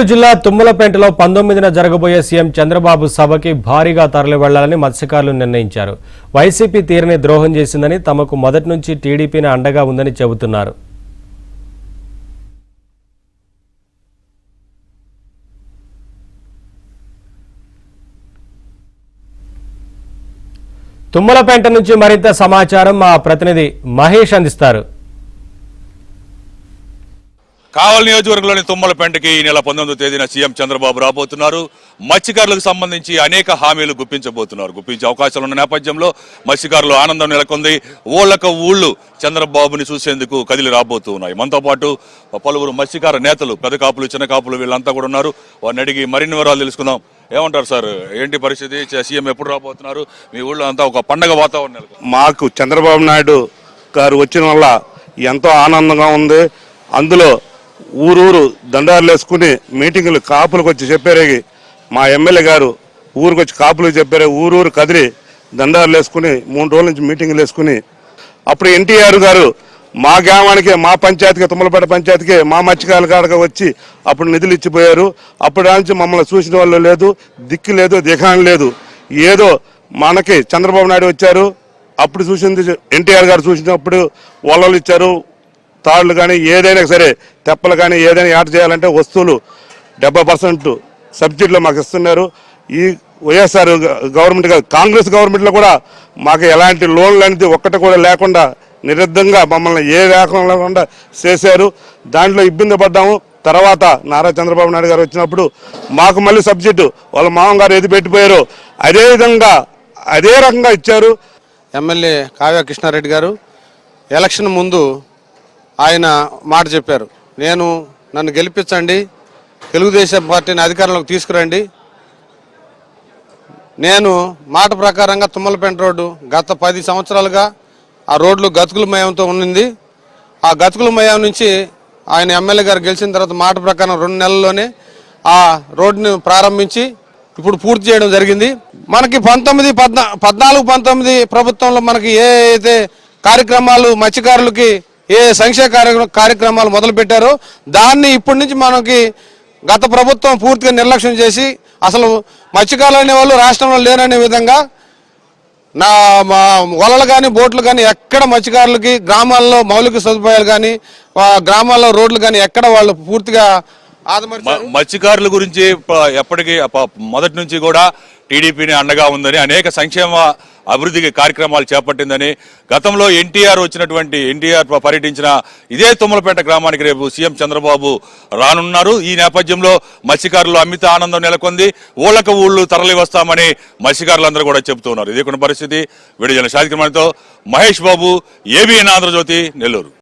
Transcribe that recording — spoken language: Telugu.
జిల్లా తుమ్మలపేటలో 19న జరగబోయే సీఎం చంద్రబాబు సభకి భారీగా తరలి వెళ్లాలని మత్స్యకారులు నిర్ణయించారు. వైసీపీ తీరని ద్రోహం చేసిందని, తమకు మొదటి నుంచి టీడీపీని అండగా ఉందని చెబుతున్నారు. తుమ్మలపేట నుంచి మరింత సమాచారం మా ప్రతినిధి మహేష్ అందిస్తారు. కావలి నియోజకవర్గంలోని తుమ్మలపేటకి ఈ నెల 19వ తేదీన సీఎం చంద్రబాబు రాబోతున్నారు. మత్స్యకారులకు సంబంధించి అనేక హామీలు గుప్పించే అవకాశాలు ఉన్న నేపథ్యంలో మత్స్యకారులు ఆనందం నెలకొంది. ఊళ్ళు చంద్రబాబుని చూసేందుకు కదిలి రాబోతూ ఉన్నాయి. మనతో పాటు పలువురు మత్స్యకార నేతలు, పెద్ద కాపులు, చిన్న కాపులు వీళ్ళంతా కూడా ఉన్నారు. వారిని అడిగి మరిన్ని వివరాలు తెలుసుకుందాం. ఏమంటారు సార్, ఏంటి పరిస్థితి? సీఎం ఎప్పుడు రాబోతున్నారు? మీ ఊళ్ళో అంతా ఒక పండగ వాతావరణం. మాకు చంద్రబాబు నాయుడు గారు వచ్చిన వల్ల ఎంతో ఆనందంగా ఉంది. అందులో ఊరూరు దండారులు వేసుకుని మీటింగులు కాపులకు వచ్చి చెప్పారు. మా ఎమ్మెల్యే గారు ఊరికి వచ్చి కాపులకు చెప్పారు. ఊరూరు కదిలి దండారులు వేసుకుని 3 రోజుల నుంచి మీటింగులు వేసుకుని, అప్పుడు ఎన్టీఆర్ గారు మా గ్రామానికి, మా పంచాయతీకి, తుమ్మలపేట పంచాయతీకి, మా మత్స్యకారుల కాడగా వచ్చి అప్పుడు నిధులు ఇచ్చిపోయారు. అప్పటి నుంచి మమ్మల్ని చూసిన వాళ్ళు లేదు, దిక్కు లేదు, దిగాని లేదు. ఏదో మనకి చంద్రబాబు నాయుడు వచ్చారు, అప్పుడు చూసింది ఎన్టీఆర్ గారు చూసినప్పుడు వలలు ఇచ్చారు, తాళ్ళు కానీ ఏదైనా సరే, తెప్పలు కానీ ఏదైనా యాడ్ చేయాలంటే వస్తువులు 70% సబ్సిడీలో మాకు ఇస్తున్నారు. ఈ వైఎస్ఆర్ గవర్నమెంట్, కాంగ్రెస్ గవర్నమెంట్లో కూడా మాకు ఎలాంటి లోన్లు అనేది ఒక్కటి కూడా లేకుండా నిర్బంధంగా మమ్మల్ని ఏ లేకుండా లేకుండా చేశారు. దాంట్లో ఇబ్బంది పడ్డాము. తర్వాత నారా చంద్రబాబు నాయుడు గారు వచ్చినప్పుడు మాకు మళ్ళీ సబ్సిడీ వాళ్ళ మామగారు ఏది పెట్టిపోయారో అదే రకంగా ఇచ్చారు. ఎమ్మెల్యే కావ్య కృష్ణారెడ్డి గారు ఎలక్షన్ ముందు ఆయన మాట చెప్పారు, నన్ను గెలిపించండి, తెలుగుదేశం పార్టీని అధికారంలోకి తీసుకురండి. నేను మాట ప్రకారంగా తుమ్మలపేట రోడ్డు గత 10 సంవత్సరాలుగా ఆ రోడ్లు గతుకులమయంతో ఉన్నింది. ఆ గతుకులమయం నుంచి ఆయన ఎమ్మెల్యే గారు గెలిచిన తర్వాత మాట ప్రకారం 2 నెలల్లోనే ఆ రోడ్డును ప్రారంభించి ఇప్పుడు పూర్తి చేయడం జరిగింది. మనకి 14-19 ప్రభుత్వంలో మనకి ఏ అయితే కార్యక్రమాలు మత్స్యకారులకి ఏ సంక్షేమ కార్యక్రమాలు మొదలు పెట్టారో దాన్ని ఇప్పటి నుంచి మనకి గత ప్రభుత్వం పూర్తిగా నిర్లక్ష్యం చేసి, అసలు మత్స్యకారులు అనేవాళ్ళు రాష్ట్రంలో లేరనే విధంగా వలలు కానీ బోట్లు కానీ ఎక్కడ మత్స్యకారులకి గ్రామాల్లో మౌలిక సదుపాయాలు కానీ గ్రామాల్లో రోడ్లు కానీ ఎక్కడ వాళ్ళు పూర్తిగా మత్స్యకారుల గురించి ఎప్పటికీ మొదటి నుంచి కూడా టీడీపీని అండగా ఉందని, అనేక సంక్షేమ అభివృద్ధి కార్యక్రమాలు చేపట్టిందని, గతంలో ఎన్టీఆర్ పర్యటించిన ఇదే తుమ్మలపేట గ్రామానికి రేపు సీఎం చంద్రబాబు రానున్నారు. ఈ నేపథ్యంలో మత్స్యకారులు అమిత ఆనందం నెలకొంది. ఊళ్ళు తరలి వస్తామని మత్స్యకారులందరూ కూడా చెబుతున్నారు. ఇదే కొన్ని పరిస్థితి. విడుదల కార్యక్రమంతో మహేష్ బాబు, ABN ఆంధ్రజ్యోతి, నెల్లూరు.